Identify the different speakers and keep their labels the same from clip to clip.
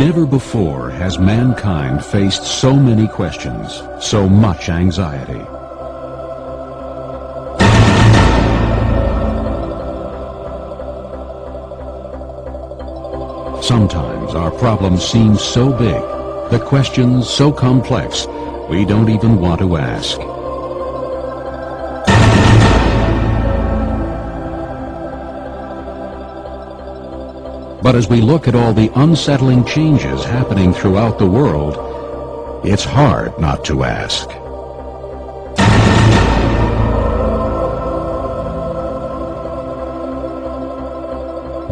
Speaker 1: Never before has mankind faced so many questions, so much anxiety. Sometimes our problems seem so big, the questions so complex, we don't even want to ask. But as we look at all the unsettling changes happening throughout the world, it's hard not to ask.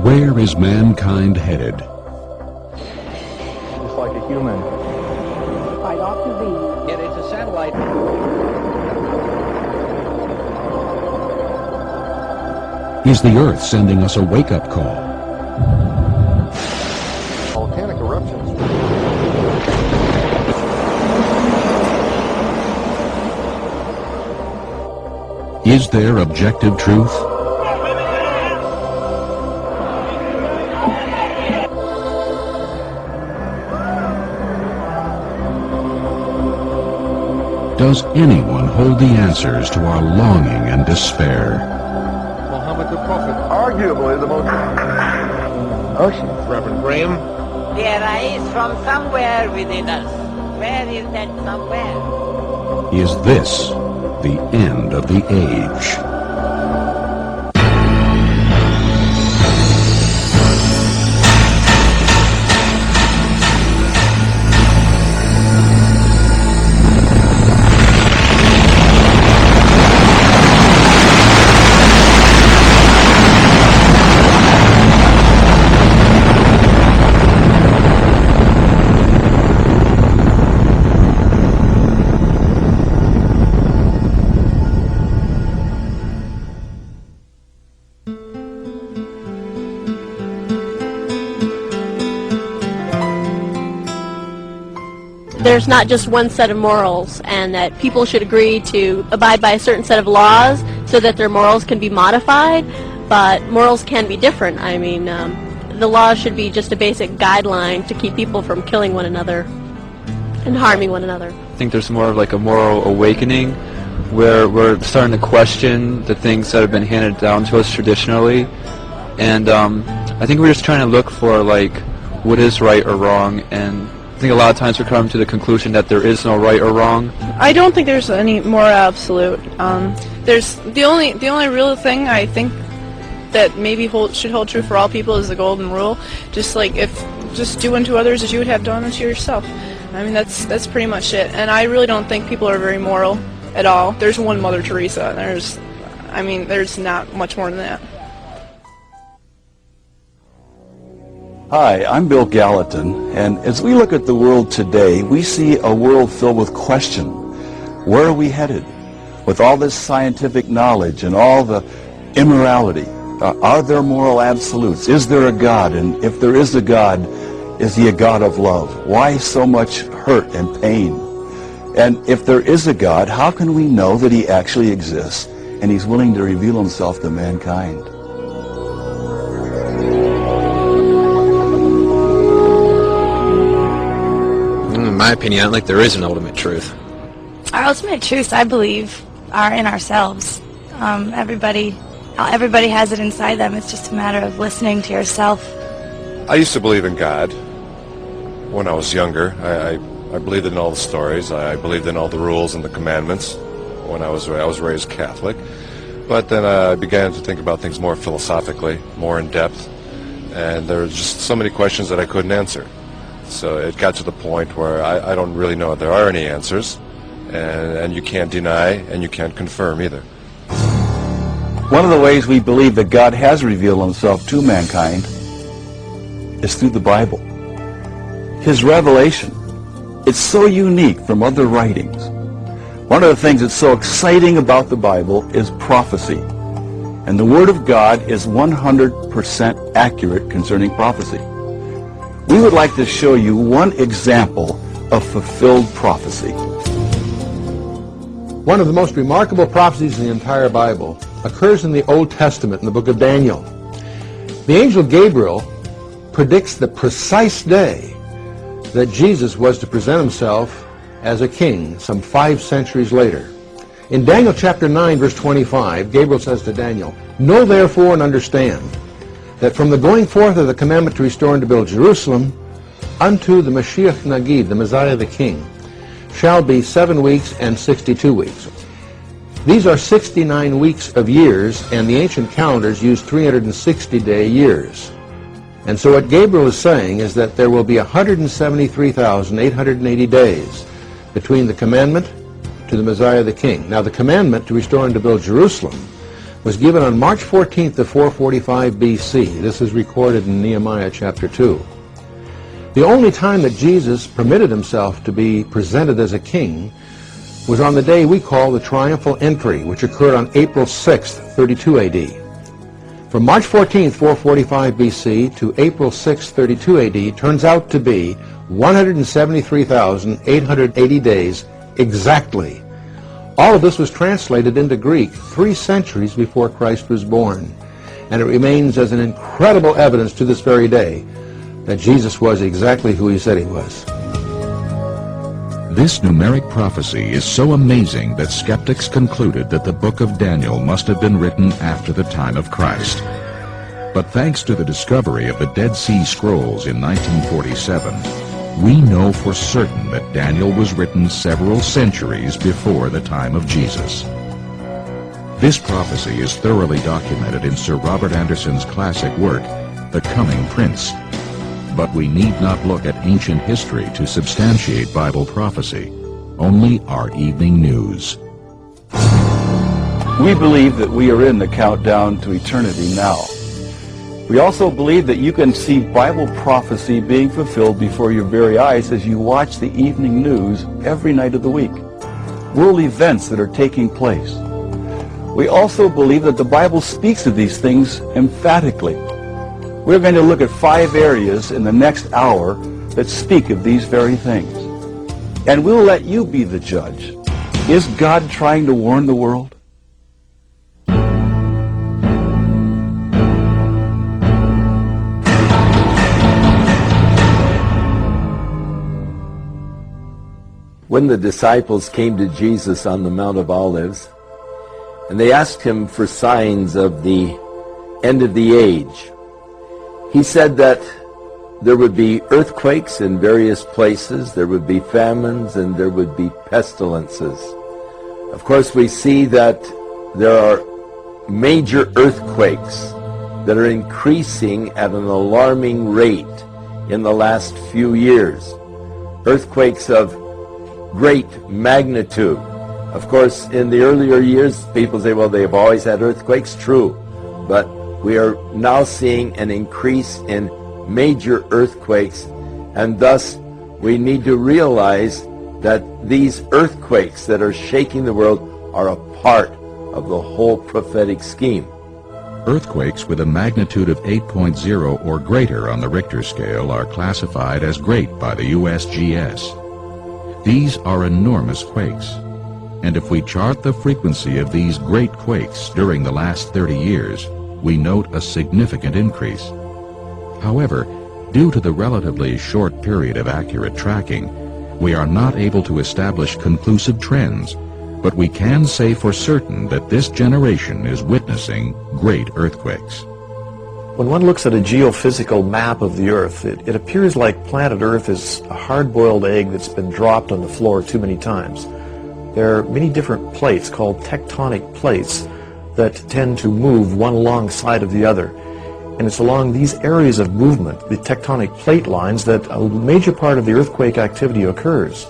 Speaker 1: Where is mankind headed?
Speaker 2: Just like a human.
Speaker 3: Right off the beam.
Speaker 4: Yeah, it's a satellite.
Speaker 1: Is the Earth sending us a wake-up call?
Speaker 2: Volcanic eruptions.
Speaker 1: Is there objective truth? Does anyone hold the answers to our longing and despair?
Speaker 2: Muhammad the Prophet. Arguably the most... Oceans. Reverend Graham.
Speaker 3: There is from somewhere within us. Where is that somewhere?
Speaker 1: Is this the end of the age?
Speaker 5: There's not just one set of morals, and that people should agree to abide by a certain set of laws so that their morals can be modified, but morals can be different. I mean, the law should be just a basic guideline to keep people from killing one another and harming one another.
Speaker 6: I think there's more of like a moral awakening where we're starting to question the things that have been handed down to us traditionally, and I think we're just trying to look for like what is right or wrong, and I think a lot of times we're coming to the conclusion that there is no right or wrong.
Speaker 7: I don't think there's any more absolute. There's the only real thing I think that maybe should hold true for all people is the golden rule. Just do unto others as you would have done unto yourself. I mean that's pretty much it. And I really don't think people are very moral at all. There's one Mother Teresa. There's not much more than that.
Speaker 8: Hi, I'm Bill Gallatin, and as we look at the world today, we see a world filled with question. Where are we headed? With all this scientific knowledge and all the immorality, are there moral absolutes? Is there a God? And if there is a God, is he a God of love? Why so much hurt and pain? And if there is a God, how can we know that he actually exists and he's willing to reveal himself to mankind?
Speaker 9: In my opinion, I don't think there is an ultimate truth.
Speaker 10: Our ultimate truths, I believe, are in ourselves. Everybody has it inside them. It's just a matter of listening to yourself.
Speaker 11: I used to believe in God when I was younger. I believed in all the stories. I believed in all the rules and the commandments when I was raised Catholic. But then I began to think about things more philosophically, more in depth, and there were just so many questions that I couldn't answer. So it got to the point where I don't really know if there are any answers, and you can't deny and you can't confirm either.
Speaker 8: One of the ways we believe that God has revealed himself to mankind is through the Bible. His revelation, it's so unique from other writings. One of the things that's so exciting about the Bible is prophecy. And the Word of God is 100% accurate concerning prophecy. We would like to show you one example of fulfilled prophecy.
Speaker 2: One of the most remarkable prophecies in the entire Bible occurs in the Old Testament, in the book of Daniel. The angel Gabriel predicts the precise day
Speaker 4: that Jesus was to present himself as a king some 5 centuries later. In Daniel chapter 9, verse 25, Gabriel says to Daniel, "Know therefore and understand that from the going forth of the commandment to restore and to build Jerusalem unto the Mashiach Nagid, the Messiah the King, shall be 7 weeks and 62 weeks. These are 69 weeks of years, and the ancient calendars use 360-day years. And so what Gabriel is saying is that there will be 173,880 days between the commandment to the Messiah the King. Now, the commandment to restore and to build Jerusalem was given on March 14th of 445 BC. This is recorded in Nehemiah chapter 2. The only time that Jesus permitted himself to be presented as a king was on the day we call the triumphal entry, which occurred on April 6th, 32 AD. From March 14th, 445 BC to April 6th, 32 AD turns out to be 173,880 days exactly. All of this was translated into Greek 3 centuries before Christ was born, and it remains as an incredible evidence to this very day that Jesus was exactly who he said he was.
Speaker 1: This numeric prophecy is so amazing that skeptics concluded that the book of Daniel must have been written after the time of Christ. But thanks to the discovery of the Dead Sea Scrolls in 1947, we know for certain that Daniel was written several centuries before the time of Jesus. This prophecy is thoroughly documented in Sir Robert Anderson's classic work, The Coming Prince. But we need not look at ancient history to substantiate Bible prophecy, only our evening news.
Speaker 8: We believe that we are in the countdown to eternity now. We also believe that you can see Bible prophecy being fulfilled before your very eyes as you watch the evening news every night of the week. World events that are taking place. We also believe that the Bible speaks of these things emphatically. We're going to look at 5 areas in the next hour that speak of these very things. And we'll let you be the judge. Is God trying to warn the world?
Speaker 12: When the disciples came to Jesus on the Mount of Olives, and they asked him for signs of the end of the age, he said that there would be earthquakes in various places, there would be famines, and there would be pestilences. Of course, we see that there are major earthquakes that are increasing at an alarming rate in the last few years. Earthquakes of great magnitude. Of course, in the earlier years, people say, well, they've always had earthquakes. True. But we are now seeing an increase in major earthquakes, and thus we need to realize that these earthquakes that are shaking the world are a part of the whole prophetic scheme.
Speaker 1: Earthquakes with a magnitude of 8.0 or greater on the Richter scale are classified as great by the USGS. These are enormous quakes, and if we chart the frequency of these great quakes during the last 30 years, we note a significant increase. However, due to the relatively short period of accurate tracking, we are not able to establish conclusive trends, but we can say for certain that this generation is witnessing great earthquakes.
Speaker 13: When one looks at a geophysical map of the Earth, it appears like planet Earth is a hard-boiled egg that's been dropped on the floor too many times. There are many different plates called tectonic plates that tend to move one alongside of the other. And it's along these areas of movement, the tectonic plate lines, that a major part of the earthquake activity occurs.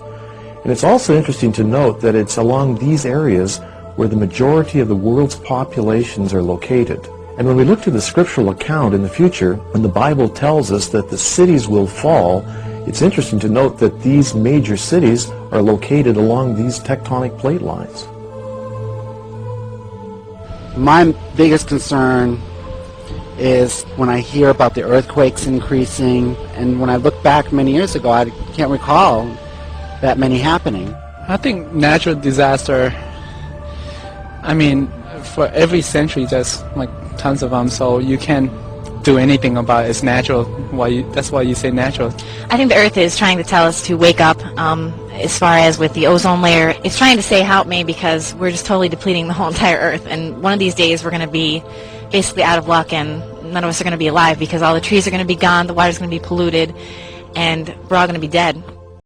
Speaker 13: And it's also interesting to note that it's along these areas where the majority of the world's populations are located. And when we look to the scriptural account in the future, when the Bible tells us that the cities will fall, it's interesting to note that these major cities are located along these tectonic plate lines.
Speaker 14: My biggest concern is when I hear about the earthquakes increasing, and when I look back many years ago, I can't recall that many happening.
Speaker 7: I think natural disaster, I mean, for every century there's like tons of them, so you can
Speaker 15: do anything about it. It's natural. That's why you say natural.
Speaker 16: I think the Earth is trying to tell us to wake up. As far as with the ozone layer, it's trying to say help me because we're just totally depleting the whole entire Earth. And one of these days we're going to be basically out of luck, and none of us are going to be alive because all the trees are going to be gone, the water's going to be polluted, and we're all going to be dead.